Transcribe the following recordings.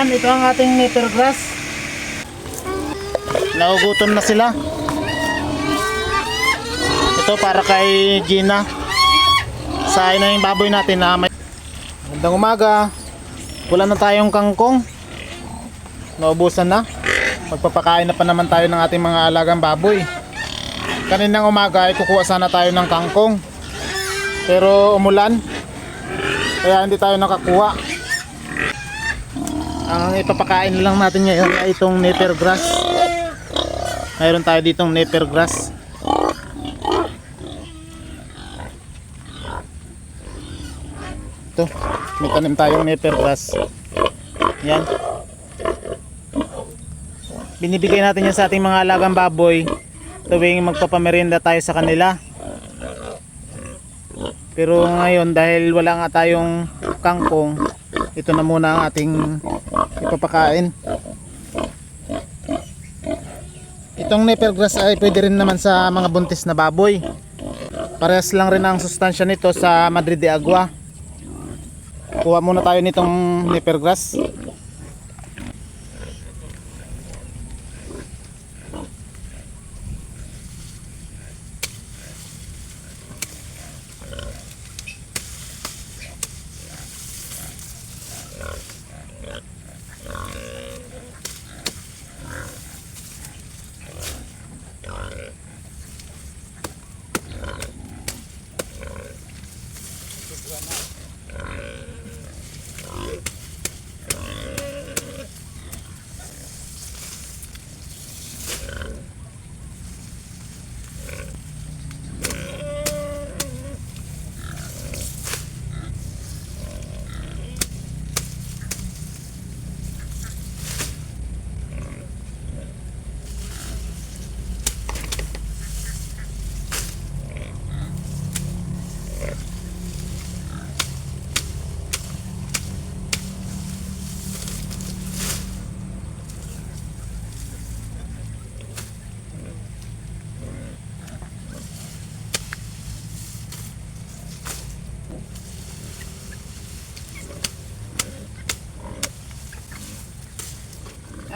Yan, ito ang ating nipper grass. Naugutom na sila. Ito para kay Gina. Sain na yung baboy natin na may... Magandang umaga. Wala na tayong kangkong. Naubusan na. Magpapakain na pa naman tayo ng ating mga alagang baboy. Kaninang umaga ay kukuha sana tayo ng kangkong. Pero umulan. Kaya hindi tayo nakakuha. Ang ipapakain lang natin ngayon ay itong nipper grass. Mayroon tayo ditong nipper grass. Ito, may tanim tayong nipper grass. Yan. Binibigay natin yan sa ating mga alagang baboy tuwing magpapamerienda tayo sa kanila. Pero ngayon dahil wala nga tayong kangkong, ito na muna ang ating ipapakain. Itong nipper grass ay pwede rin naman sa mga buntis na baboy. Parehas lang rin ang sustansya nito sa Madrid de Agua. Kuha muna tayo nitong nipper grass.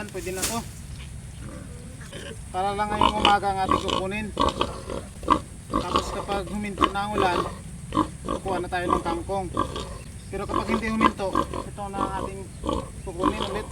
Yan, pwede na to. Para lang ngayong umaga ang ating kukunin. Tapos kapag huminto na ang ulan, kukuha na tayo ng kangkong. Pero kapag hindi huminto, ito na ang ating kukunin ulit.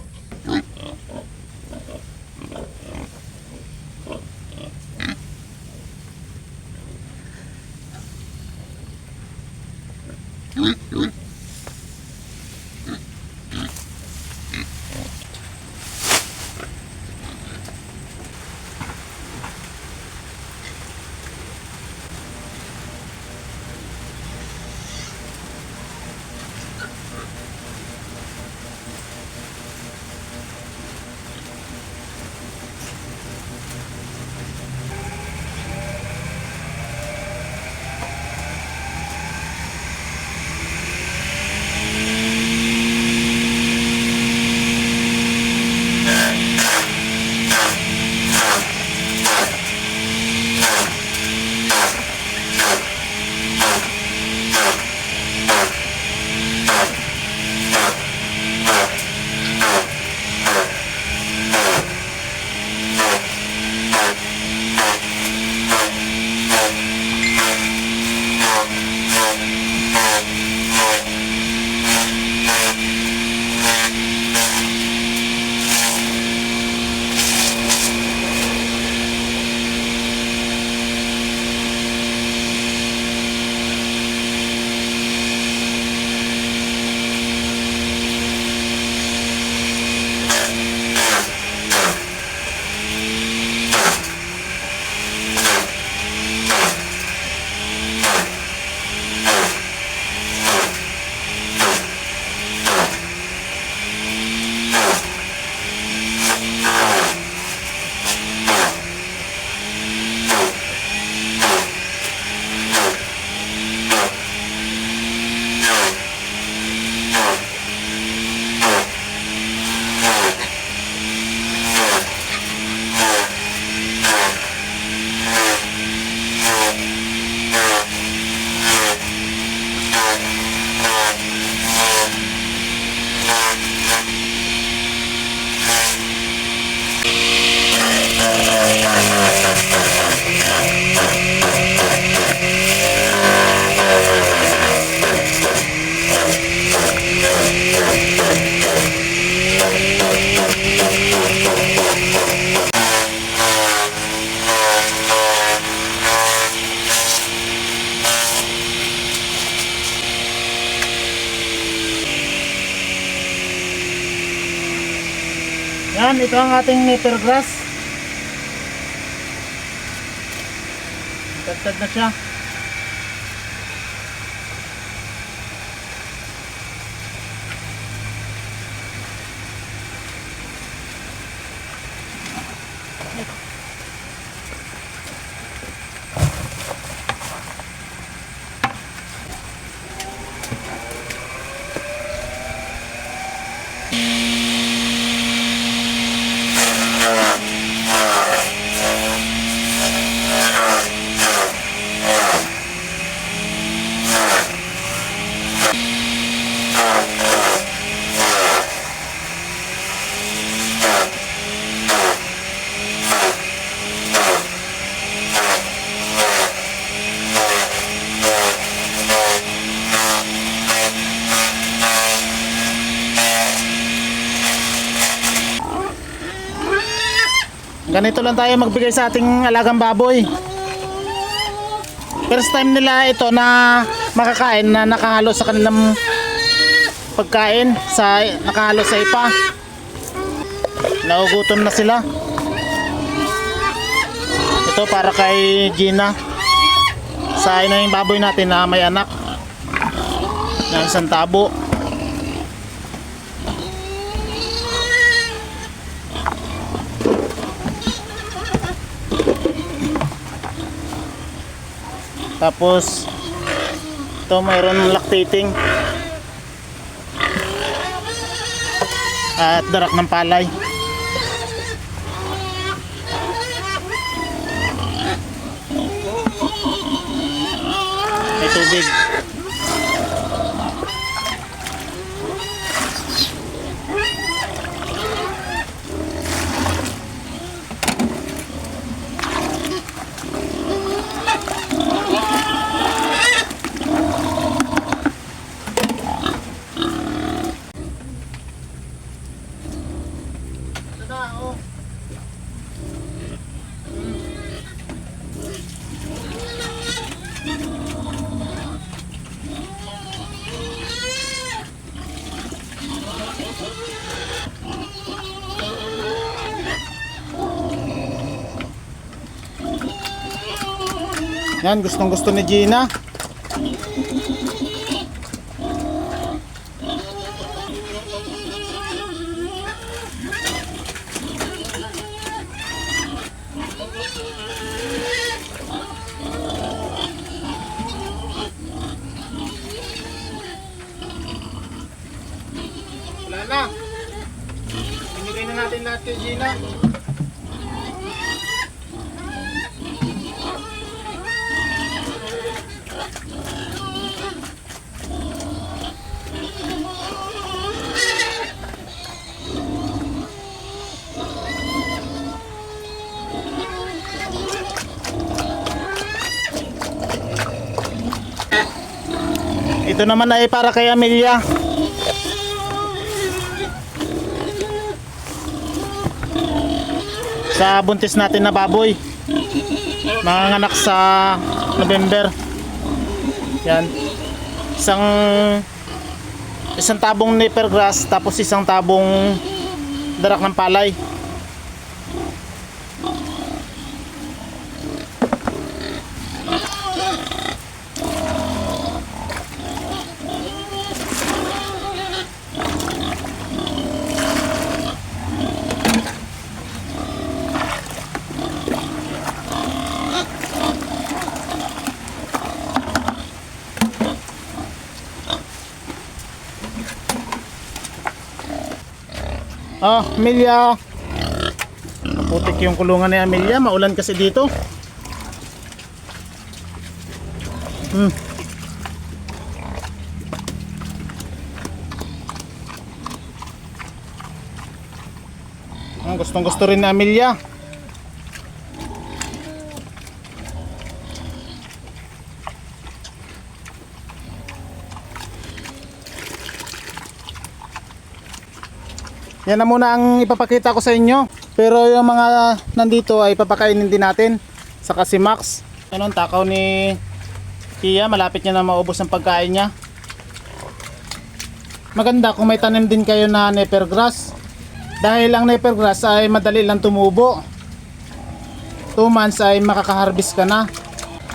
Yan, ito ang ating nipper grass. Tagtag na siya. Ganito lang tayo magbigay sa ating alagang baboy. First time nila ito na makakain na nakahalo sa kanilang pagkain, nakahalo sa ipa. Naugutom na sila. Ito para kay Gina. Sa ina yung baboy natin na may anak na isang tabo. Tapos ito mayroon lactating at darak ng palay. May tubig. Yan, gustong gusto ni Gina. Wala na. Binigay na natin lahat kay Gina. Ito naman ay para kay Amelia. Sa buntis natin na baboy. Manganganak sa November. Yan. Isang tabong nipper grass tapos isang tabong darak ng palay. Oh, Amelia. Maputik yung kulungan ni Amelia. Maulan kasi dito. Gustong gusto rin ni Amelia. Yan na muna ang ipapakita ko sa inyo. Pero yung mga nandito ay papakainin din natin. Saka si Max. Yan ang takaw ni Kia. Malapit niya na maubos ang pagkain niya. Maganda kung may tanim din kayo na nipper grass. Dahil ang Napier grass ay madali lang tumubo. 2 months ay makaka-harvest ka na.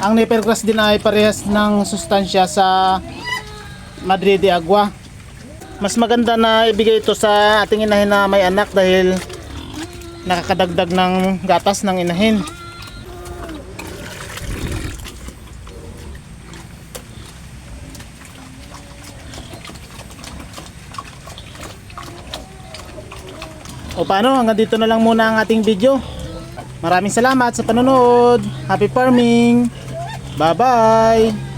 Ang Napier grass din ay parehas ng sustansya sa Madre de Agua. Mas maganda na ibigay ito sa ating inahin na may anak dahil nakakadagdag ng gatas ng inahin. O paano, hanggang dito na lang muna ang ating video. Maraming salamat sa panonood. Happy farming. Bye bye.